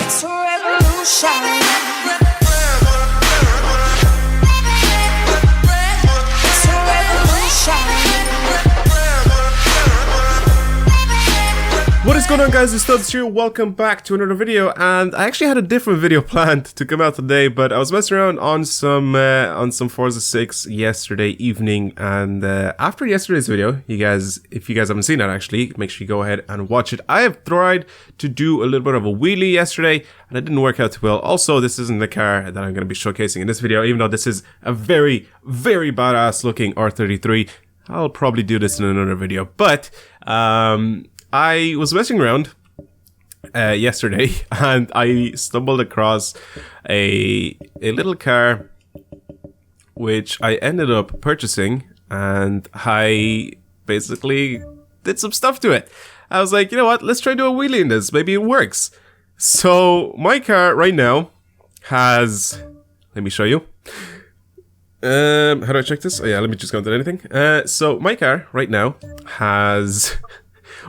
It's a revolution. It's a revolution. What is going on, guys? It's Studs here. Welcome back to another video, and I actually had a different video planned to come out today, but I was messing around on some Forza 6 yesterday evening, and after yesterday's video, if you guys haven't seen it, actually, make sure you go ahead and watch it. I have tried to do a little bit of a wheelie yesterday, and it didn't work out too well. Also, this isn't the car that I'm going to be showcasing in this video, even though this is a very, very badass looking R33. I'll probably do this in another video, but I was messing around yesterday, and I stumbled across a little car which I ended up purchasing, and I basically did some stuff to it. I was like, you know what, let's try do a wheelie in this, maybe it works. So my car right now has, let me show you. How do I check this? Oh yeah, let me just go into anything. So my car right now has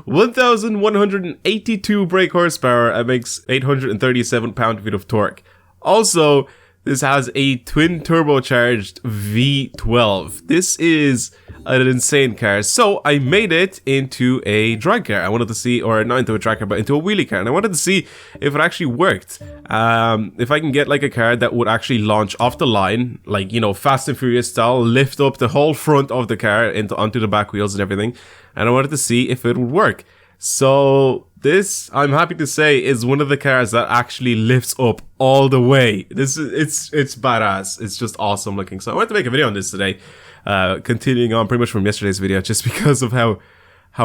1,182 brake horsepower and makes 837 pound-feet of torque. Also, this has a twin turbocharged V12. This is an insane car. So I made it into a drag car. I wanted to see, or not into a drag car, but into a wheelie car. And I wanted to see if it actually worked. If I can get like a car that would actually launch off the line, like, you know, Fast and Furious style, lift up the whole front of the car onto the back wheels and everything. And I wanted to see if it would work. So this, I'm happy to say, is one of the cars that actually lifts up all the way. This is, it's badass. It's just awesome looking. So I wanted to make a video on this today, continuing on pretty much from yesterday's video, just because of how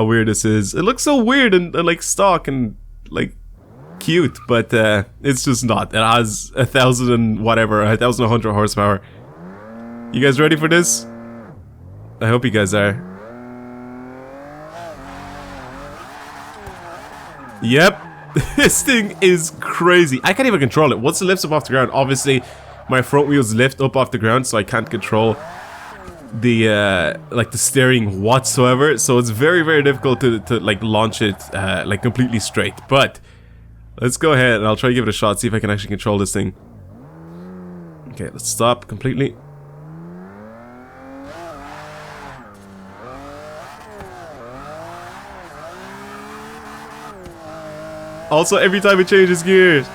weird this is. It looks so weird and like stock and like cute, but it's just not. It has 1,100 horsepower. You guys ready for this? I hope you guys are. Yep, this thing is crazy. I can't even control it. Once it lifts up off the ground, obviously my front wheels lift up off the ground, so I can't control the like the steering whatsoever. So it's very, very difficult to like launch it like completely straight. But let's go ahead and I'll try to give it a shot, see if I can actually control this thing. Okay, let's stop completely. Also, every time it changes gears,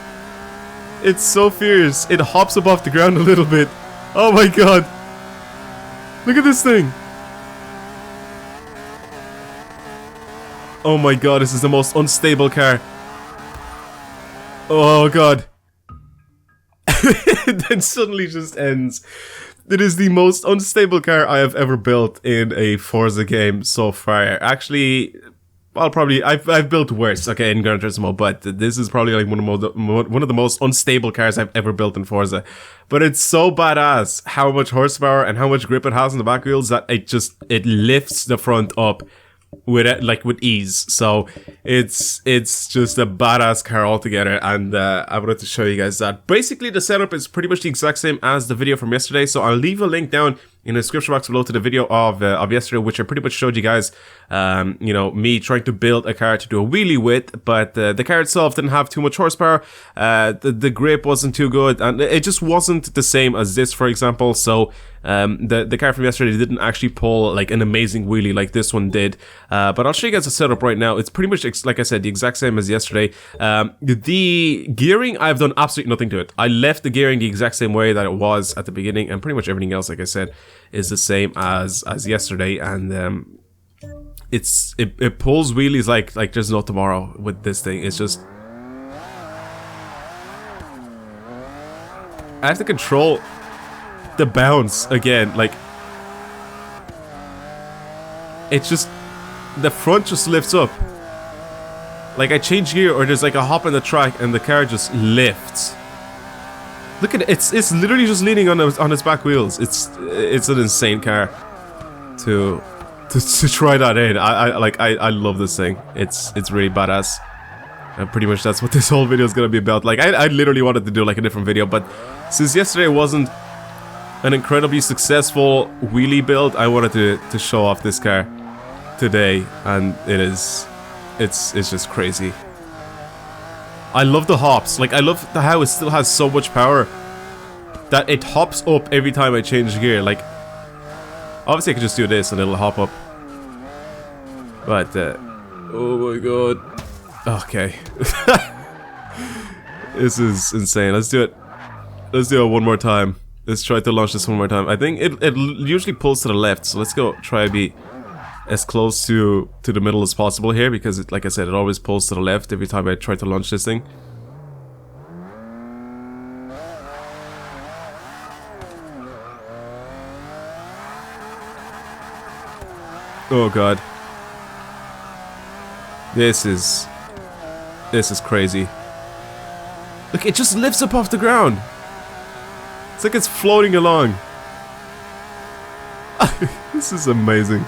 it's so fierce. It hops up off the ground a little bit. Oh my god. Look at this thing. Oh my god, this is the most unstable car. Oh god. It then suddenly just ends. It is the most unstable car I have ever built in a Forza game so far. Actually, I've built worse, okay, in Gran Turismo, but this is probably like one of the most unstable cars I've ever built in Forza. But it's so badass how much horsepower and how much grip it has on the back wheels that it lifts the front up with ease. So it's just a badass car altogether, and I wanted to show you guys that. Basically, the setup is pretty much the exact same as the video from yesterday, so I'll leave a link down in the description box below to the video of yesterday, which I pretty much showed you guys, you know, me trying to build a car to do a wheelie with, but the car itself didn't have too much horsepower, the grip wasn't too good, and it just wasn't the same as this, for example. So the car from yesterday didn't actually pull like an amazing wheelie like this one did, but I'll show you guys the setup right now. It's pretty much, like I said, the exact same as yesterday. The gearing, I've done absolutely nothing to it. I left the gearing the exact same way that it was at the beginning, and pretty much everything else, like I said, is the same as yesterday. And it pulls wheelies like there's no tomorrow with this thing. It's just, I have to control the bounce again. Like, it's just, the front just lifts up. Like, I change gear or there's like a hop in the track and the car just lifts. Look at it. It's literally just leaning on its back wheels. It's an insane car to try that in. I love this thing. It's really badass. And pretty much that's what this whole video is gonna be about. Like, I literally wanted to do like a different video, but since yesterday wasn't an incredibly successful wheelie build, I wanted to show off this car today, and it's just crazy. I love the hops. Like, I love how it still has so much power that it hops up every time I change gear. Like, obviously I could just do this and it'll hop up. But, oh my god. Okay. This is insane. Let's do it. Let's do it one more time. Let's try to launch this one more time. I think it usually pulls to the left, so let's go try to be as close to the middle as possible here, because it, like I said, it always pulls to the left every time I try to launch this thing. Oh god. This is crazy. Look, it just lifts up off the ground. It's like it's floating along. This is amazing.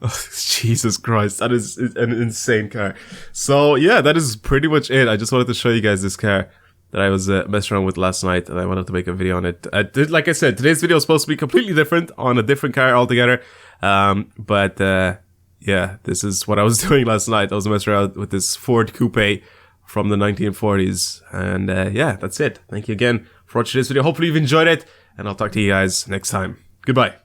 Oh, Jesus Christ, that is an insane car. So yeah, that is pretty much it. I just wanted to show you guys this car that I was messing around with last night, and I wanted to make a video on it. Like I said, today's video is supposed to be completely different, on a different car altogether. Yeah, this is what I was doing last night. I was messing around with this Ford Coupe from the 1940s. And yeah, that's it. Thank you again for watching this video. Hopefully you've enjoyed it, and I'll talk to you guys next time. Goodbye.